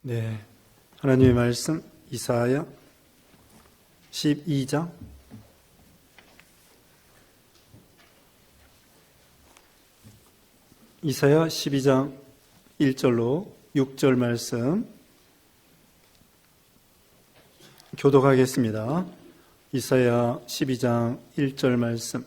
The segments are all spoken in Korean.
네, 하나님의 말씀 이사야 12장 이사야 12장 1절로 6절 말씀 교독하겠습니다. 이사야 12장 1절 말씀.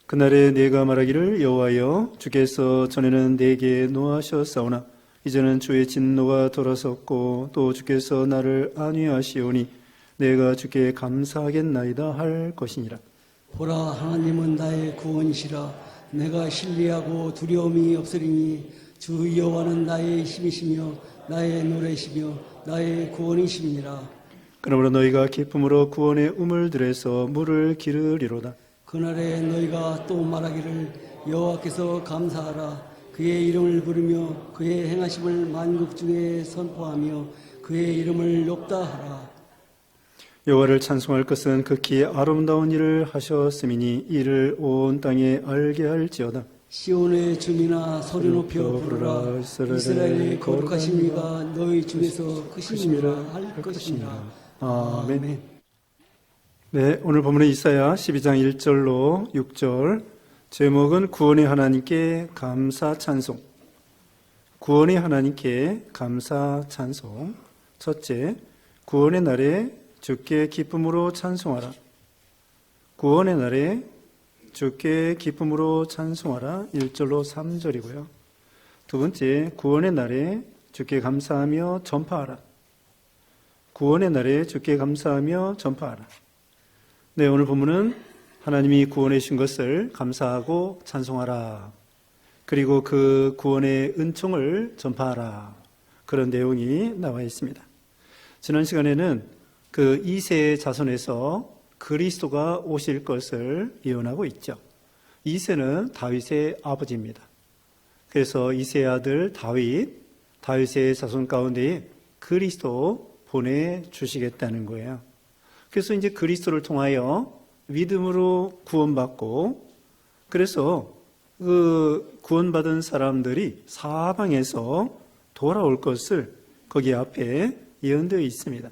그날에 내가 말하기를 여호와여 주께서 전에는 내게 노하셨사오나 이제는 주의 진노가 돌아섰고 또 주께서 나를 안위하시오니 내가 주께 감사하겠나이다 할 것이니라. 보라, 하나님은 나의 구원이시라. 내가 신뢰하고 두려움이 없으리니 주 여호와는 나의 힘이시며 나의 노래시며 나의 구원이시니라. 그러므로 너희가 기쁨으로 구원의 우물들에서 물을 기르리로다. 그날에 너희가 또 말하기를 여호와께서 감사하라. 그의 이름을 부르며 그의 행하심을 만국 중에 선포하며 그의 이름을 높다 하라. 여호와를 찬송할 것은 극히 아름다운 일을 하셨음이니 이를 온 땅에 알게 할지어다. 시온의 주민아 소리 높여 부르라. 이스라엘의 거룩하신 이가 너희 중에서 크심이라 할 것이니라. 아멘. 네, 오늘 본문은 이사야 12장 1절로 6절. 제목은 구원의 하나님께 감사 찬송. 구원의 하나님께 감사 찬송. 첫째, 구원의 날에 주께 기쁨으로 찬송하라. 구원의 날에 주께 기쁨으로 찬송하라. 1절로 3절이고요. 두 번째, 구원의 날에 주께 감사하며 전파하라. 구원의 날에 주께 감사하며 전파하라. 네, 오늘 본문은 하나님이 구원해 주신 것을 감사하고 찬송하라. 그리고 그 구원의 은총을 전파하라. 그런 내용이 나와 있습니다. 지난 시간에는 그 이새의 자손에서 그리스도가 오실 것을 예언하고 있죠. 이새는 다윗의 아버지입니다. 그래서 이새의 아들 다윗의 자손 가운데에 그리스도 보내주시겠다는 거예요. 그래서 이제 그리스도를 통하여 믿음으로 구원받고, 그래서 그 구원받은 사람들이 사방에서 돌아올 것을 거기 앞에 예언되어 있습니다.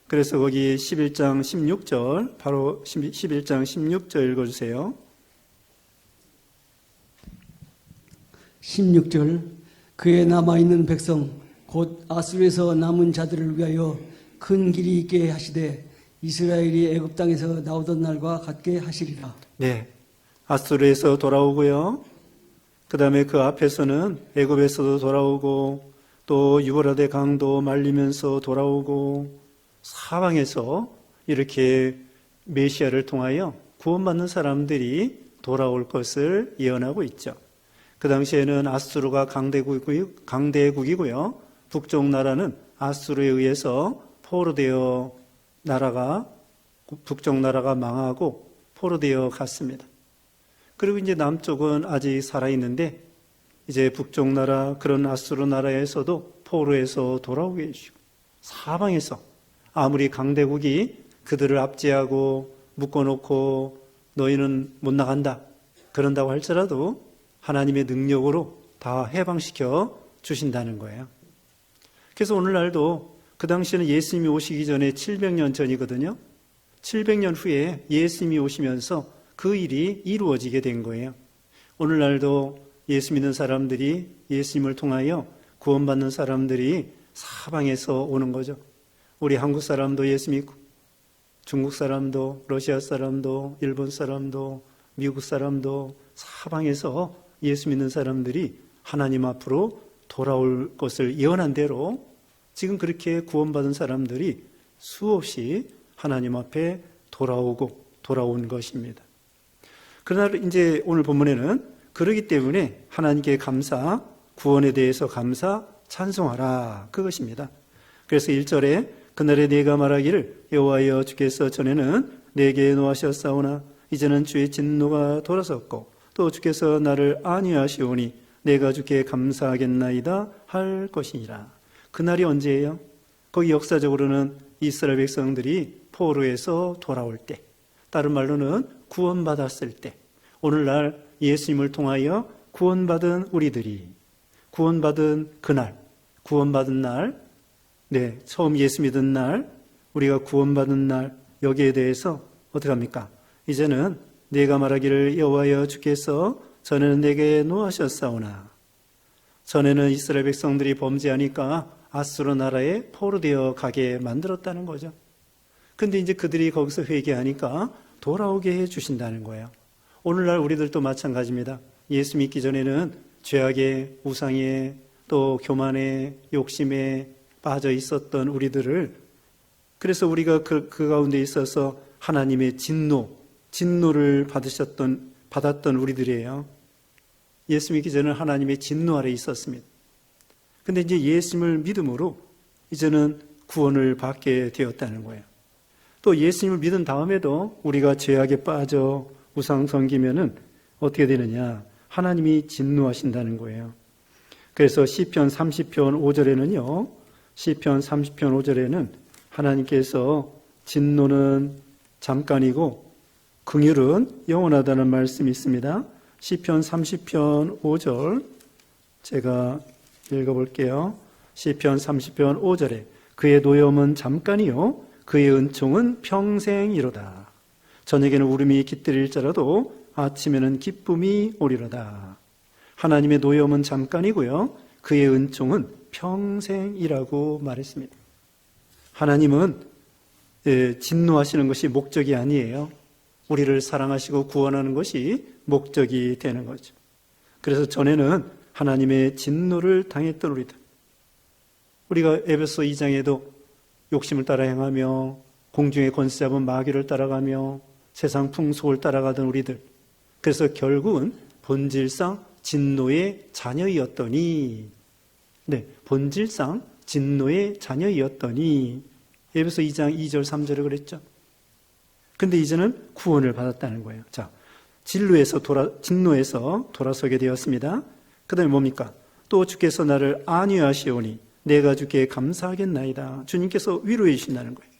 그래서 거기 11장 16절, 바로 11장 16절 읽어주세요. 16절. 그에 남아있는 백성 곧 아수르에서 남은 자들을 위하여 큰 길이 있게 하시되 이스라엘이 애굽 땅에서 나오던 날과 같게 하시리라. 네, 아수르에서 돌아오고요. 그 다음에 그 앞에서는 애굽에서도 돌아오고 또 유브라데 강도 말리면서 돌아오고 사방에서 이렇게 메시아를 통하여 구원받는 사람들이 돌아올 것을 예언하고 있죠. 그 당시에는 아수르가 강대국이고요. 북쪽 나라는 아수르에 의해서 포로되어 북쪽 나라가 망하고 포로되어 갔습니다. 그리고 이제 남쪽은 아직 살아있는데 이제 북쪽 나라, 그런 아수르 나라에서도 포로에서 돌아오게 해주시고 사방에서 아무리 강대국이 그들을 압제하고 묶어놓고 너희는 못 나간다 그런다고 할지라도 하나님의 능력으로 다 해방시켜 주신다는 거예요. 그래서 오늘날도 그 당시에는 예수님이 오시기 전에 700년 전이거든요. 700년 후에 예수님이 오시면서 그 일이 이루어지게 된 거예요. 오늘날도 예수 믿는 사람들이, 예수님을 통하여 구원받는 사람들이 사방에서 오는 거죠. 우리 한국 사람도 예수 믿고, 중국 사람도, 러시아 사람도, 일본 사람도, 미국 사람도 사방에서 예수 믿는 사람들이 하나님 앞으로 돌아올 것을 예언한 대로 지금 그렇게 구원받은 사람들이 수없이 하나님 앞에 돌아온 것입니다. 그러나 이제 오늘 본문에는 그러기 때문에 하나님께 감사, 구원에 대해서 감사, 찬송하라 그것입니다. 그래서 1절에 그날에 내가 말하기를 여호와여 주께서 전에는 내게 노하셨사오나 이제는 주의 진노가 돌아섰고 또 주께서 나를 안위하시오니 내가 주께 감사하겠나이다 할 것이니라. 그날이 언제예요? 거기 역사적으로는 이스라엘 백성들이 포로에서 돌아올 때, 다른 말로는 구원받았을 때, 오늘날 예수님을 통하여 구원받은 우리들이 구원받은 그날, 구원받은 날, 네, 처음 예수 믿은 날, 우리가 구원받은 날, 여기에 대해서 어떻게 합니까? 이제는 내가 말하기를 여호와여 주께서 전에는 내게 노하셨사오나 전에는 이스라엘 백성들이 범죄하니까 아수르 나라에 포로되어 가게 만들었다는 거죠. 근데 이제 그들이 거기서 회개하니까 돌아오게 해 주신다는 거예요. 오늘날 우리들도 마찬가지입니다. 예수 믿기 전에는 죄악에, 우상에, 또 교만에, 욕심에 빠져 있었던 우리들을, 그래서 우리가 그 가운데 있어서 하나님의 진노를 받았던 우리들이에요. 예수 믿기 전에는 하나님의 진노 아래 있었습니다. 근데 이제 예수님을 믿음으로 이제는 구원을 받게 되었다는 거예요. 또 예수님을 믿은 다음에도 우리가 죄악에 빠져 우상 섬기면은 어떻게 되느냐? 하나님이 진노하신다는 거예요. 그래서 시편 30편 5절에는요. 시편 30편 5절에는 하나님께서 진노는 잠깐이고 긍휼은 영원하다는 말씀이 있습니다. 시편 30편 5절 제가 읽어볼게요. 시편 30편 5절에 그의 노염은 잠깐이요 그의 은총은 평생이로다. 저녁에는 울음이 깃들일지라도 아침에는 기쁨이 오리로다. 하나님의 노염은 잠깐이고요 그의 은총은 평생이라고 말했습니다. 하나님은 진노하시는 것이 목적이 아니에요. 우리를 사랑하시고 구원하는 것이 목적이 되는 거죠. 그래서 전에는 하나님의 진노를 당했던 우리들, 우리가 에베소 2장에도 욕심을 따라 행하며 공중의 권세 잡은 마귀를 따라가며 세상 풍속을 따라가던 우리들, 그래서 결국은 본질상 진노의 자녀이었더니, 네, 본질상 진노의 자녀이었더니 에베소 2장 2절 3절에 그랬죠. 근데 이제는 구원을 받았다는 거예요. 자, 진노에서 돌아서게 되었습니다. 그 다음에 뭡니까? 또 주께서 나를 안위하시오니 내가 주께 감사하겠나이다. 주님께서 위로해 주신다는 거예요.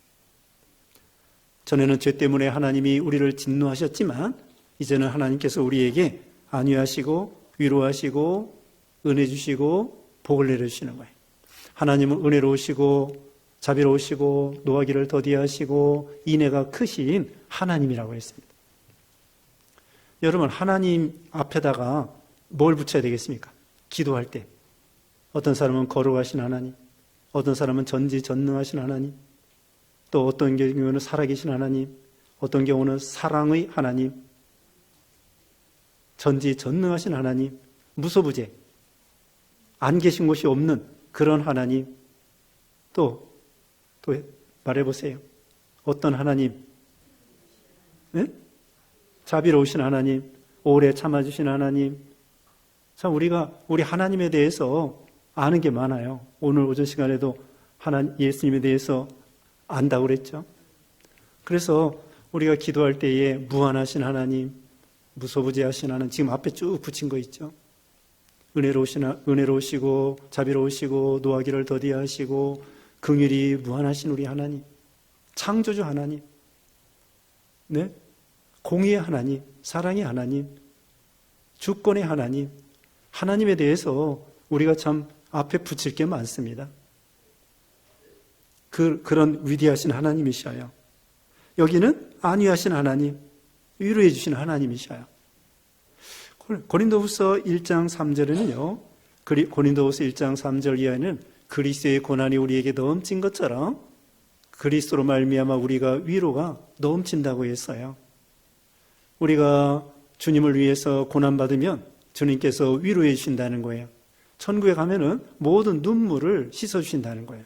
전에는 죄 때문에 하나님이 우리를 진노하셨지만 이제는 하나님께서 우리에게 안위하시고 위로하시고 은혜 주시고 복을 내려주시는 거예요. 하나님은 은혜로우시고 자비로우시고 노하기를 더디하시고 인애가 크신 하나님이라고 했습니다. 여러분, 하나님 앞에다가 뭘 붙여야 되겠습니까? 기도할 때 어떤 사람은 거룩하신 하나님, 어떤 사람은 전지전능하신 하나님, 또 어떤 경우는 살아계신 하나님, 어떤 경우는 사랑의 하나님, 전지전능하신 하나님, 무소부재, 안 계신 곳이 없는 그런 하나님, 또 말해보세요. 어떤 하나님? 네? 자비로우신 하나님, 오래 참아주신 하나님. 참 우리 하나님에 대해서 아는 게 많아요. 오늘 오전 시간에도 예수님에 대해서 안다고 그랬죠. 그래서 우리가 기도할 때에 무한하신 하나님, 무소부재하신 하나님, 지금 앞에 쭉 붙인 거 있죠. 은혜로우시고 자비로우시고 노하기를 더디하시고 긍휼이 무한하신 우리 하나님, 창조주 하나님, 네? 공의의 하나님, 사랑의 하나님, 주권의 하나님, 하나님에 대해서 우리가 참 앞에 붙일 게 많습니다. 그런 위대하신 하나님이셔요. 여기는 안위하신 하나님, 위로해 주신 하나님이셔요. 고린도후서 1장 3절에는요, 고린도후서 1장 3절 이하에는 그리스도의 고난이 우리에게 넘친 것처럼 그리스도로 말미암아 우리가 위로가 넘친다고 했어요. 우리가 주님을 위해서 고난받으면 주님께서 위로해 주신다는 거예요. 천국에 가면은 모든 눈물을 씻어주신다는 거예요.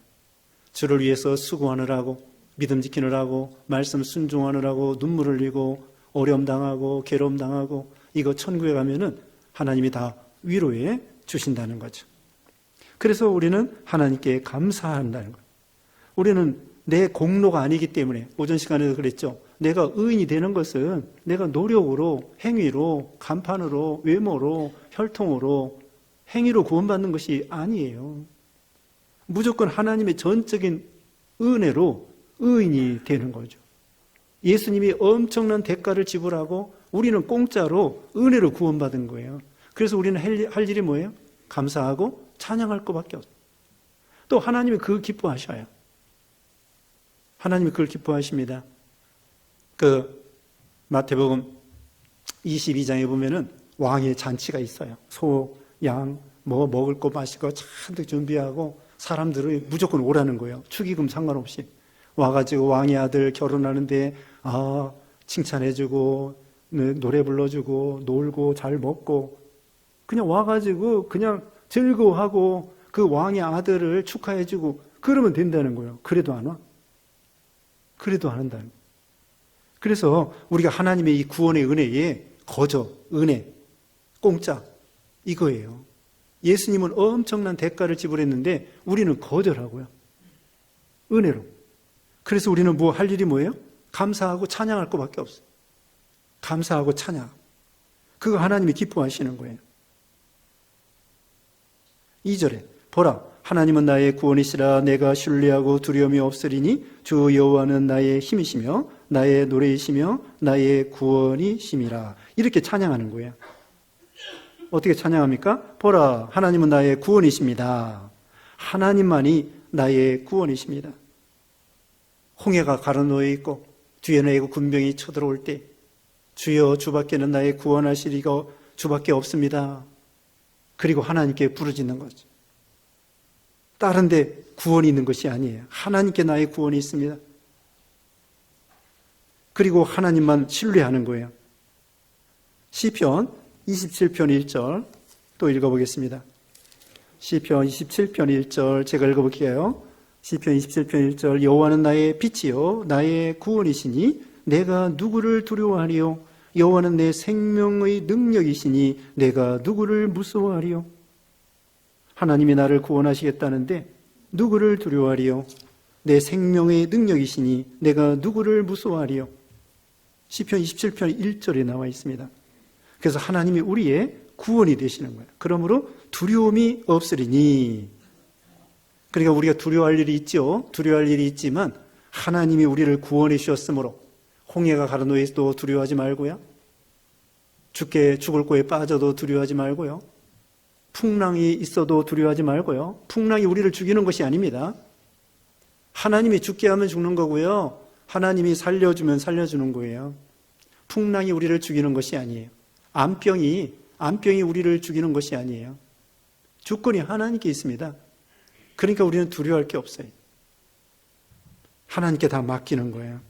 주를 위해서 수고하느라고, 믿음 지키느라고, 말씀 순종하느라고 눈물 흘리고 어려움 당하고 괴로움 당하고, 이거 천국에 가면은 하나님이 다 위로해 주신다는 거죠. 그래서 우리는 하나님께 감사한다는 거예요. 우리는 내 공로가 아니기 때문에, 오전 시간에도 그랬죠. 내가 의인이 되는 것은 내가 노력으로, 행위로, 간판으로, 외모로, 혈통으로, 행위로 구원받는 것이 아니에요. 무조건 하나님의 전적인 은혜로 의인이 되는 거죠. 예수님이 엄청난 대가를 지불하고 우리는 공짜로 은혜로 구원받은 거예요. 그래서 우리는 할 일이 뭐예요? 감사하고 찬양할 것밖에 없어요. 또 하나님이 그걸 기뻐하셔요. 하나님이 그걸 기뻐하십니다. 마태복음 22장에 보면은 왕의 잔치가 있어요. 소, 양, 먹을 거 마실 거 잔뜩 준비하고 사람들이 무조건 오라는 거예요. 축의금 상관없이. 와가지고 왕의 아들 결혼하는데, 칭찬해주고, 노래 불러주고, 놀고, 잘 먹고, 그냥 와가지고, 그냥 즐거워하고, 그 왕의 아들을 축하해주고, 그러면 된다는 거예요. 그래도 안 와? 그래도 안 한다는 거예요. 그래서 우리가 하나님의 이 구원의 은혜에 은혜, 공짜, 이거예요. 예수님은 엄청난 대가를 지불했는데 우리는 거절하고요. 은혜로. 그래서 우리는 할 일이 뭐예요? 감사하고 찬양할 것밖에 없어요. 감사하고 찬양. 그거 하나님이 기뻐하시는 거예요. 2절에 보라, 하나님은 나의 구원이시라. 내가 신뢰하고 두려움이 없으리니 주 여호와는 나의 힘이시며 나의 노래이시며 나의 구원이심이라. 이렇게 찬양하는 거예요. 어떻게 찬양합니까? 보라, 하나님은 나의 구원이십니다. 하나님만이 나의 구원이십니다. 홍해가 가로놓여 있고 뒤에는 애국 군병이 쳐들어올 때 주여, 주밖에는 나의 구원하실 이가 주밖에 없습니다. 그리고 하나님께 부르짖는 거죠. 다른 데 구원이 있는 것이 아니에요. 하나님께 나의 구원이 있습니다. 그리고 하나님만 신뢰하는 거예요. 시편 27편 1절 또 읽어보겠습니다. 시편 27편 1절 제가 읽어볼게요. 시편 27편 1절 여호와는 나의 빛이요 나의 구원이시니 내가 누구를 두려워하리요. 여호와는 내 생명의 능력이시니 내가 누구를 무서워하리요. 하나님이 나를 구원하시겠다는데 누구를 두려워하리요. 내 생명의 능력이시니 내가 누구를 무서워하리요. 시편 27편 1절에 나와 있습니다. 그래서 하나님이 우리의 구원이 되시는 거예요. 그러므로 두려움이 없으리니. 그러니까 우리가 두려워할 일이 있죠. 두려워할 일이 있지만 하나님이 우리를 구원해 주셨으므로 홍해가 가로놓여 있어도 두려워하지 말고요. 죽을 거에 빠져도 두려워하지 말고요. 풍랑이 있어도 두려워하지 말고요. 풍랑이 우리를 죽이는 것이 아닙니다. 하나님이 죽게 하면 죽는 거고요. 하나님이 살려주면 살려주는 거예요. 풍랑이 우리를 죽이는 것이 아니에요. 암병이 우리를 죽이는 것이 아니에요. 주권이 하나님께 있습니다. 그러니까 우리는 두려워할 게 없어요. 하나님께 다 맡기는 거예요.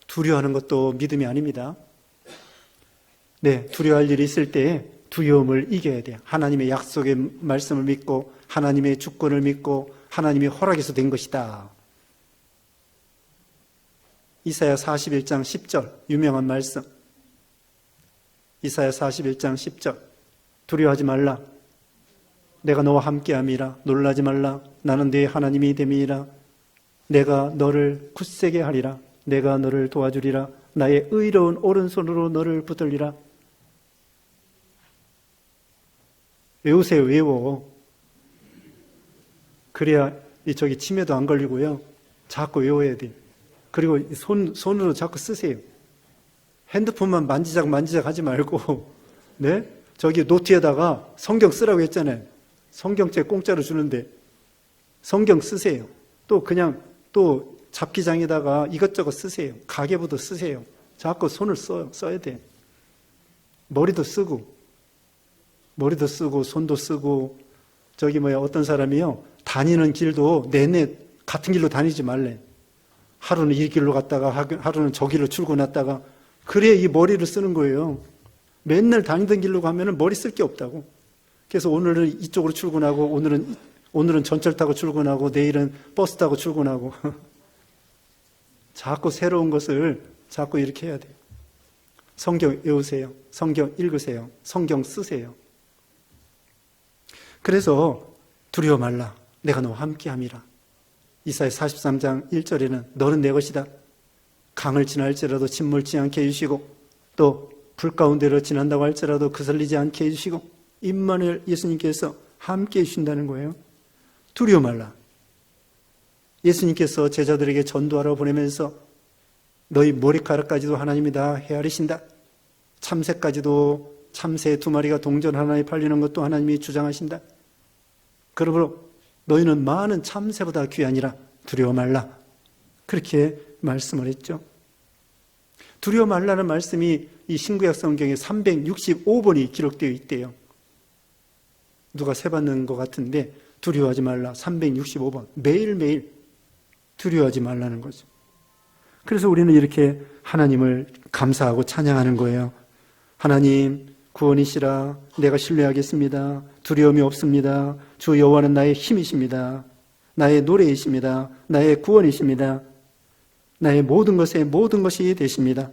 두려워하는 것도 믿음이 아닙니다. 네, 두려워할 일이 있을 때 두려움을 이겨야 돼요. 하나님의 약속의 말씀을 믿고 하나님의 주권을 믿고 하나님의 허락에서 된 것이다. 이사야 41장 10절 유명한 말씀. 이사야 41장 10절 두려워하지 말라. 내가 너와 함께함이라. 놀라지 말라. 나는 네 하나님이 됨이라. 내가 너를 굳세게 하리라. 내가 너를 도와주리라. 나의 의로운 오른손으로 너를 붙들리라. 외우세요. 외워. 그래야 저기 치매도 안 걸리고요. 자꾸 외워야 돼요. 그리고 손으로 자꾸 쓰세요. 핸드폰만 만지작 하지 말고, 네? 저기 노트에다가 성경 쓰라고 했잖아요. 성경책 공짜로 주는데 성경 쓰세요. 또 잡기장에다가 이것저것 쓰세요. 가계부도 쓰세요. 자꾸 손을 써야 돼. 머리도 쓰고 손도 쓰고 어떤 사람이요. 다니는 길도 내내 같은 길로 다니지 말래. 하루는 이 길로 갔다가 하루는 저 길로 출근했다가 그래야 이 머리를 쓰는 거예요. 맨날 다니던 길로 가면은 머리 쓸 게 없다고. 그래서 오늘은 이쪽으로 출근하고 오늘은 전철 타고 출근하고 내일은 버스 타고 출근하고 자꾸 새로운 것을 자꾸 이렇게 해야 돼요. 성경 외우세요. 성경 읽으세요. 성경 쓰세요. 그래서 두려워 말라. 내가 너와 함께함이라. 이사야 43장 1절에는 너는 내 것이다. 강을 지날지라도 침몰치 않게 해주시고 또 불 가운데로 지난다고 할지라도 그슬리지 않게 해주시고 임마누엘 예수님께서 함께 해주신다는 거예요. 두려워 말라. 예수님께서 제자들에게 전도하러 보내면서 너희 머리카락까지도 하나님이 다 헤아리신다. 참새까지도 참새 2마리가 동전 하나에 팔리는 것도 하나님이 주장하신다. 그러므로 너희는 많은 참새보다 귀하니라. 두려워 말라. 그렇게 말씀을 했죠. 두려워 말라는 말씀이 이 신구약 성경에 365번이 기록되어 있대요. 누가 세봤는 것 같은데 두려워하지 말라 365번. 매일매일 두려워하지 말라는 거죠. 그래서 우리는 이렇게 하나님을 감사하고 찬양하는 거예요. 하나님 구원이시라. 내가 신뢰하겠습니다. 두려움이 없습니다. 주 여호와는 나의 힘이십니다. 나의 노래이십니다. 나의 구원이십니다. 나의 모든 것에 모든 것이 되십니다.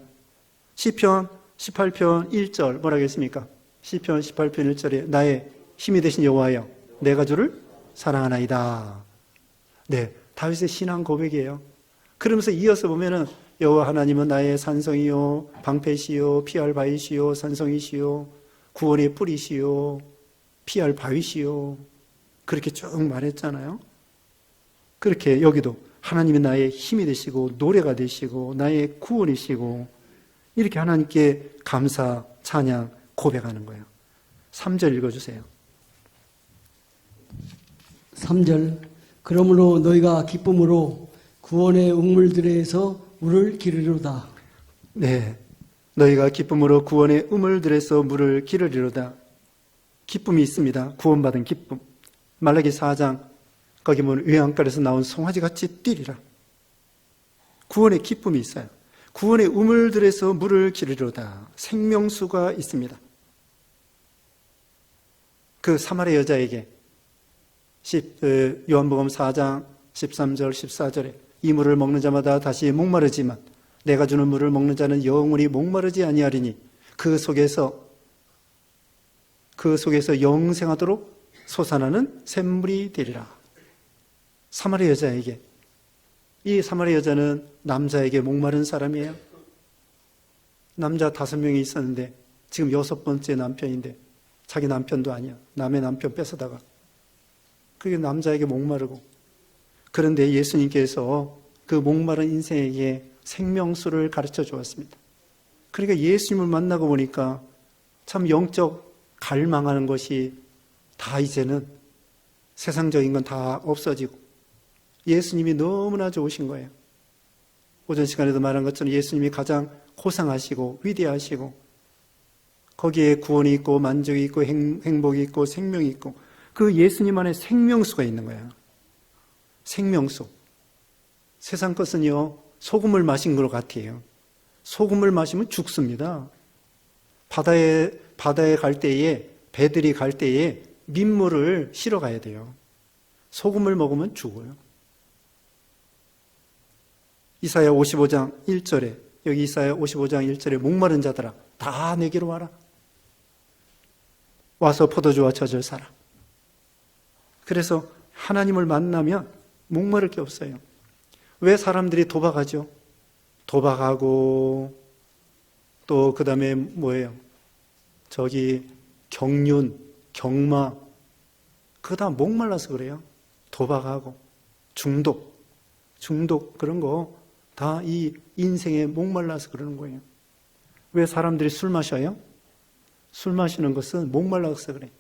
시편 18편 1절 뭐라고 했습니까? 시편 18편 1절에 나의 힘이 되신 여호와여 내가 주를 사랑하나이다. 네, 다윗의 신앙 고백이에요. 그러면서 이어서 보면은 여호와 하나님은 나의 산성이요 방패시요 피할 바위시요 산성이시요 구원의 뿌리시요 피할 바위시요 그렇게 쭉 말했잖아요. 그렇게 여기도 하나님이 나의 힘이 되시고 노래가 되시고 나의 구원이시고 이렇게 하나님께 감사, 찬양, 고백하는 거예요. 3절 읽어주세요. 3절 그러므로 너희가 기쁨으로 구원의 우물들에서 물을 기르리로다. 네, 너희가 기쁨으로 구원의 우물들에서 물을 기르리로다. 기쁨이 있습니다. 구원받은 기쁨. 말라기 4장 거기 보면 외양간에서 나온 송아지같이 뛰리라. 구원의 기쁨이 있어요. 구원의 우물들에서 물을 기르리로다. 생명수가 있습니다. 그 사마리아 여자에게 요한복음 4장 13절 14절에 이 물을 먹는 자마다 다시 목마르지만 내가 주는 물을 먹는 자는 영원히 목마르지 아니하리니 그 속에서 영생하도록 솟아나는 샘물이 되리라. 사마리아 여자에게, 이 사마리아 여자는 남자에게 목마른 사람이에요. 남자 5명이 있었는데 지금 6번째 남편인데 자기 남편도 아니야. 남의 남편 뺏어다가 그게 남자에게 목마르고, 그런데 예수님께서 그 목마른 인생에게 생명수를 가르쳐 주었습니다. 그러니까 예수님을 만나고 보니까 참 영적 갈망하는 것이 다 이제는 세상적인 건 다 없어지고 예수님이 너무나 좋으신 거예요. 오전 시간에도 말한 것처럼 예수님이 가장 고상하시고 위대하시고 거기에 구원이 있고 만족이 있고 행복이 있고 생명이 있고 그 예수님 안에 생명수가 있는 거예요. 생명수. 세상 것은요 소금을 마신 것 같아요. 소금을 마시면 죽습니다. 바다에 갈 때에, 배들이 갈 때에 민물을 실어 가야 돼요. 소금을 먹으면 죽어요. 이사야 55장 1절에, 여기 이사야 55장 1절에 목마른 자들아 다 내게로 와라. 와서 포도주와 젖을 사라. 그래서 하나님을 만나면 목마를 게 없어요. 왜 사람들이 도박하죠? 도박하고 또 그 다음에 뭐예요? 저기 경륜, 경마, 그거 다 목말라서 그래요. 도박하고 중독 그런 거 다 이 인생에 목말라서 그러는 거예요. 왜 사람들이 술 마셔요? 술 마시는 것은 목말라서 그래.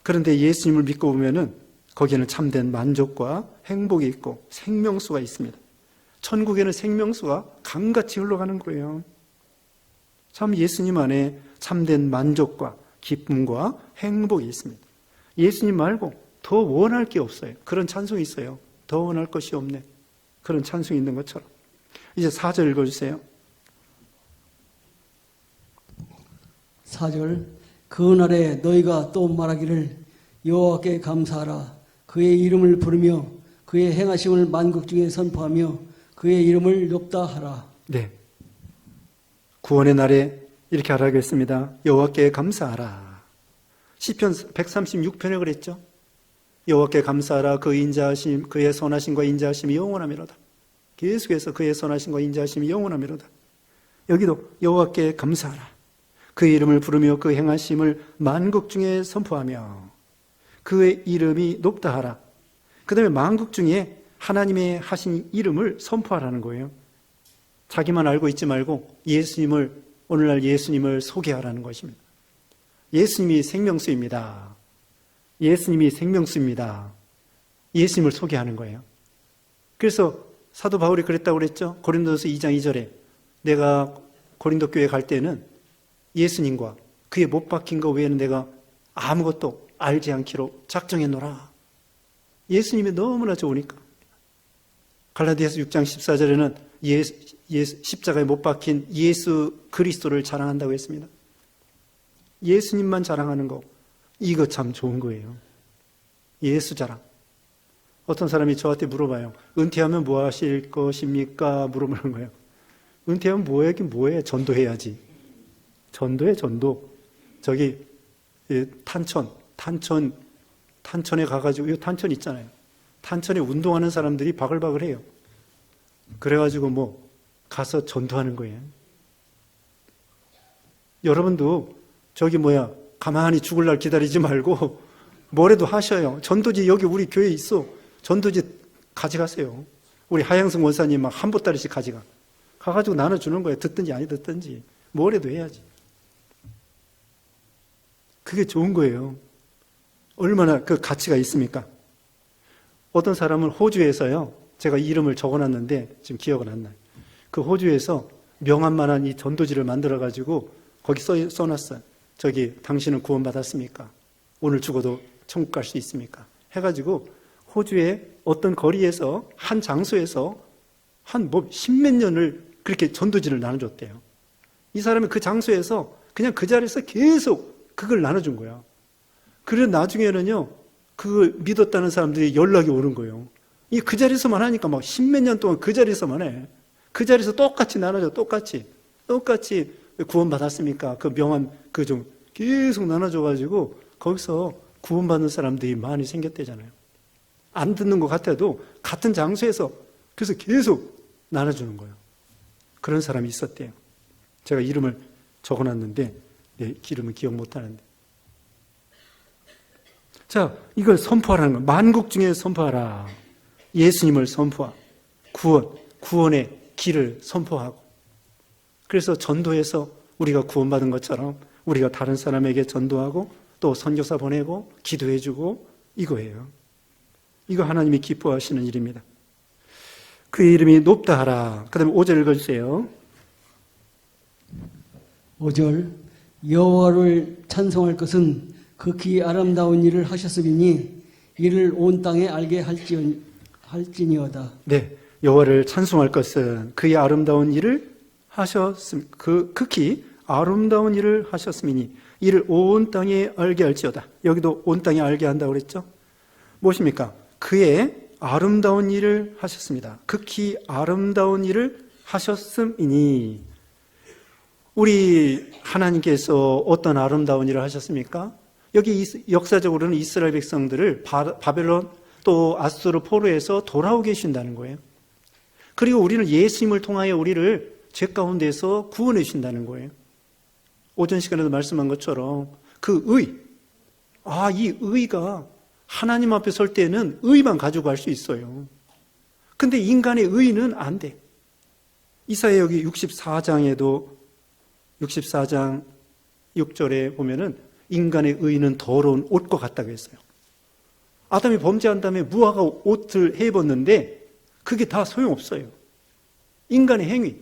그런데 예수님을 믿고 보면은 거기에는 참된 만족과 행복이 있고 생명수가 있습니다. 천국에는 생명수가 강같이 흘러가는 거예요. 참 예수님 안에 참된 만족과 기쁨과 행복이 있습니다. 예수님 말고 더 원할 게 없어요. 그런 찬송이 있어요. 더 원할 것이 없네. 그런 찬송이 있는 것처럼. 이제 4절 읽어주세요. 4절 그날에 너희가 또 말하기를 여호와께 감사하라. 그의 이름을 부르며 그의 행하심을 만국 중에 선포하며 그의 이름을 높다 하라. 네. 구원의 날에 이렇게 하라고 했습니다. 여호와께 감사하라. 시편 136편에 그랬죠. 여호와께 감사하라. 그 인자하심, 그의 선하심과 인자하심이 영원하미로다. 계속해서 그의 선하심과 인자하심이 영원하미로다. 여기도 여호와께 감사하라. 그의 이름을 부르며 그 행하심을 만국 중에 선포하며 그의 이름이 높다 하라. 그 다음에 만국 중에 하나님의 하신 이름을 선포하라는 거예요. 자기만 알고 있지 말고 오늘날 예수님을 소개하라는 것입니다. 예수님이 생명수입니다. 예수님이 생명수입니다. 예수님을 소개하는 거예요. 그래서 사도 바울이 그랬다고 그랬죠. 고린도서 2장 2절에 내가 고린도 교회 갈 때는 예수님과 그의 못 박힌 것 외에는 내가 아무것도 알지 않기로 작정했노라. 예수님이 너무나 좋으니까. 갈라디아서 6장 14절에는 십자가에 못 박힌 예수 그리스도를 자랑한다고 했습니다. 예수님만 자랑하는 거, 이거 참 좋은 거예요. 예수 자랑. 어떤 사람이 저한테 물어봐요. 은퇴하면 뭐 하실 것입니까? 물어보는 거예요. 은퇴하면 뭐해? 전도해야지. 전도해, 전도. 저기 탄천에 가가지고, 이 탄천 있잖아요. 탄천에 운동하는 사람들이 바글바글 해요. 그래가지고 가서 전도하는 거예요. 여러분도 가만히 죽을 날 기다리지 말고 뭐라도 하셔요. 전도지 여기 우리 교회에 있어. 전도지 가져가세요. 우리 하양승 원사님 막 한 보따리씩 가가지고 나눠주는 거예요. 듣든지 아니 듣든지. 뭐라도 해야지. 그게 좋은 거예요. 얼마나 그 가치가 있습니까? 어떤 사람은 호주에서요, 제가 이름을 적어놨는데 지금 기억은 안 나요. 그 호주에서 명함만한 이 전도지를 만들어가지고 거기 써놨어요. 저기 당신은 구원받았습니까? 오늘 죽어도 천국 갈 수 있습니까? 해가지고 호주의 어떤 거리에서 한 장소에서 한 십몇 년을 그렇게 전도지를 나눠줬대요. 이 사람이 그 장소에서 그냥 그 자리에서 계속 그걸 나눠준 거야. 그래 나중에는요, 그걸 믿었다는 사람들이 연락이 오는 거예요. 그 자리에서만 하니까 막 십몇 년 동안 그 자리에서만 해. 그 자리에서 똑같이 나눠줘. 똑같이 구원받았습니까? 그 명함 좀 계속 나눠줘가지고 거기서 구원받는 사람들이 많이 생겼대잖아요. 안 듣는 것 같아도 같은 장소에서 그래서 계속 나눠주는 거예요. 그런 사람이 있었대요. 제가 이름을 적어놨는데 이름은 기억 못하는데. 자, 이걸 선포하라는 거예요. 만국 중에 선포하라. 예수님을 선포하고 구원의 길을 선포하고. 그래서 전도해서 우리가 구원받은 것처럼 우리가 다른 사람에게 전도하고 또 선교사 보내고 기도해주고 이거예요. 이거 하나님이 기뻐하시는 일입니다. 그의 이름이 높다 하라. 그 다음에 5절 읽어주세요. 5절 여호와를 찬송할 것은 극히 아름다운 일을 하셨으니 이를 온 땅에 알게 할지니어다. 네, 여호와를 찬송할 것은 그의 아름다운 일을 극히 아름다운 일을 하셨으니 이를 온 땅에 알게 할지어다. 여기도 온 땅에 알게 한다고 그랬죠? 무엇입니까? 그의 아름다운 일을 하셨습니다. 극히 아름다운 일을 하셨음이니. 우리 하나님께서 어떤 아름다운 일을 하셨습니까? 여기 역사적으로는 이스라엘 백성들을 바벨론 또 아수르 포로에서 돌아오게 해준다는 거예요. 그리고 우리는 예수님을 통하여 우리를 죄 가운데서 구원해 주신다는 거예요. 오전 시간에도 말씀한 것처럼 이 의가 하나님 앞에 설 때는 의만 가지고 갈 수 있어요. 근데 인간의 의는 안 돼. 이사야 여기 64장 6절에 보면은 인간의 의는 더러운 옷과 같다고 했어요. 아담이 범죄한 다음에 무화과 옷을 해입었는데 그게 다 소용없어요. 인간의 행위,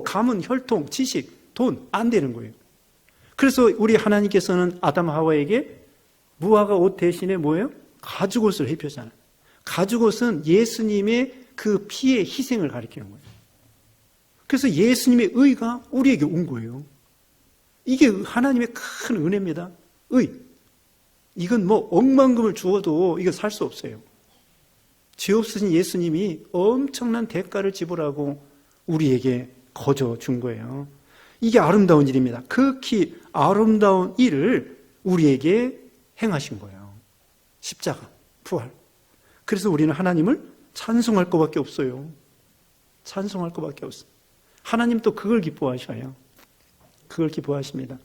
가문, 혈통, 지식, 돈 안 되는 거예요. 그래서 우리 하나님께서는 아담 하와에게 무화과 옷 대신에 뭐예요? 가죽옷을 입혔잖아요. 가죽옷은 예수님의 그 피의 희생을 가리키는 거예요. 그래서 예수님의 의가 우리에게 온 거예요. 이게 하나님의 큰 은혜입니다. 이건 억만금을 주어도 이거 살 수 없어요. 죄 없으신 예수님이 엄청난 대가를 지불하고 우리에게 거저 준 거예요. 이게 아름다운 일입니다. 극히 아름다운 일을 우리에게 행하신 거예요. 십자가, 부활. 그래서 우리는 하나님을 찬송할 것밖에 없어요. 찬송할 것밖에 없어요. 하나님 또 그걸 기뻐하셔요. 그걸 기뻐하십니다.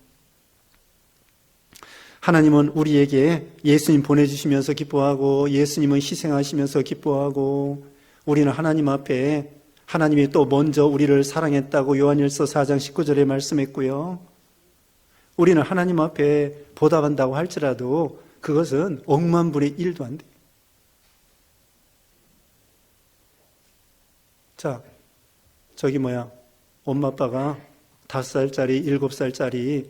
하나님은 우리에게 예수님 보내주시면서 기뻐하고 예수님은 희생하시면서 기뻐하고 우리는 하나님 앞에 하나님이 또 먼저 우리를 사랑했다고 요한일서 4장 19절에 말씀했고요. 우리는 하나님 앞에 보답한다고 할지라도 그것은 억만분의 1도 안 돼요. 자, 엄마 아빠가 5살짜리, 7살짜리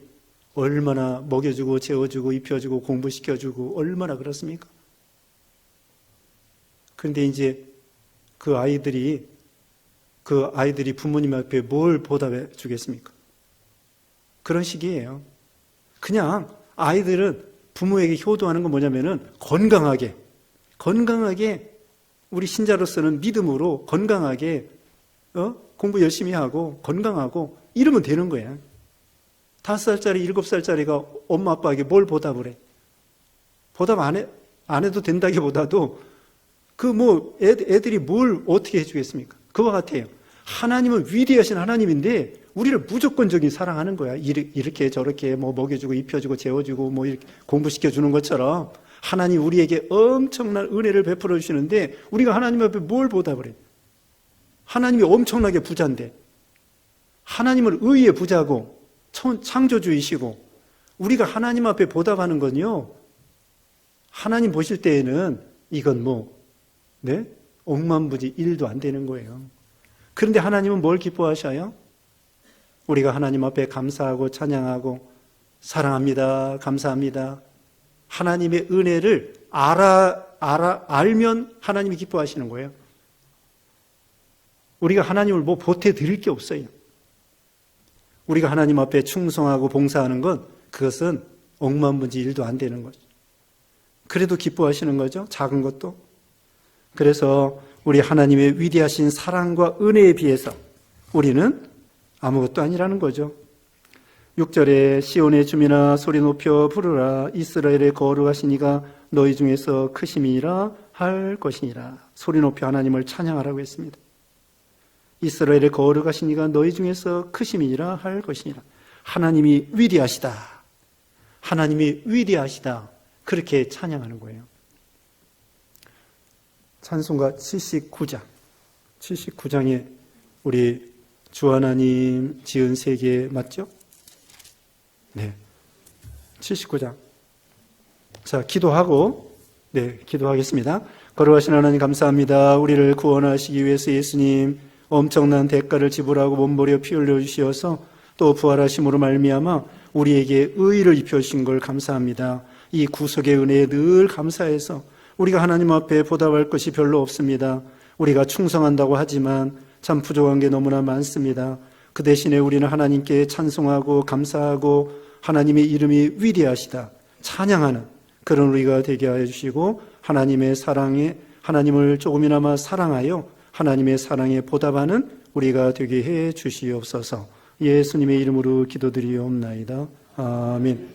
얼마나 먹여주고 재워주고 입혀주고 공부시켜주고 얼마나 그렇습니까? 그런데 이제 그 아이들이 부모님 앞에 뭘 보답해 주겠습니까? 그런 식이에요. 그냥 아이들은 부모에게 효도하는 건 뭐냐면은 건강하게 우리 신자로서는 믿음으로 건강하게 공부 열심히 하고 건강하고 이러면 되는 거야. 5살짜리, 7살짜리가 엄마 아빠에게 뭘 보답을 해? 보답 안 해도 된다기보다도 애들이 뭘 어떻게 해주겠습니까? 그와 같아요. 하나님은 위대하신 하나님인데 우리를 무조건적인 사랑하는 거야. 이렇게 저렇게 먹여주고 입혀주고 재워주고 이렇게 공부시켜주는 것처럼 하나님 우리에게 엄청난 은혜를 베풀어 주시는데 우리가 하나님 앞에 뭘 보답을 해? 하나님이 엄청나게 부자인데 하나님은 의의 부자고 창조주이시고 우리가 하나님 앞에 보답하는 건요, 하나님 보실 때에는 이건 억만부지 1도 안 되는 거예요. 그런데 하나님은 뭘 기뻐하셔요? 우리가 하나님 앞에 감사하고 찬양하고 사랑합니다, 감사합니다. 하나님의 은혜를 알면 하나님이 기뻐하시는 거예요. 우리가 하나님을 보태 드릴 게 없어요. 우리가 하나님 앞에 충성하고 봉사하는 건 그것은 억만분지 1도 안 되는 거죠. 그래도 기뻐하시는 거죠. 작은 것도. 그래서 우리 하나님의 위대하신 사랑과 은혜에 비해서 우리는 아무것도 아니라는 거죠. 6절에 시온의 주민아 소리 높여 부르라. 이스라엘의 거룩하시니가 너희 중에서 크심이라 할 것이니라. 소리 높여 하나님을 찬양하라고 했습니다. 이스라엘의 거룩하시니가 너희 중에서 크심이라 할 것이니라. 하나님이 위대하시다. 하나님이 위대하시다. 그렇게 찬양하는 거예요. 찬송가 79장에 우리 주 하나님 지은 세계 맞죠? 네. 79장. 자, 기도하겠습니다. 거룩하신 하나님 감사합니다. 우리를 구원하시기 위해서 예수님 엄청난 대가를 지불하고 몸버려 피 흘려 주시어서 또 부활하심으로 말미암아 우리에게 의의를 입혀 주신 걸 감사합니다. 이 구속의 은혜에 늘 감사해서 우리가 하나님 앞에 보답할 것이 별로 없습니다. 우리가 충성한다고 하지만 참 부족한 게 너무나 많습니다. 그 대신에 우리는 하나님께 찬송하고 감사하고 하나님의 이름이 위대하시다 찬양하는 그런 우리가 되게 하여 주시고 하나님의 사랑에 하나님을 조금이나마 사랑하여 하나님의 사랑에 보답하는 우리가 되게 해 주시옵소서. 예수님의 이름으로 기도드리옵나이다. 아멘.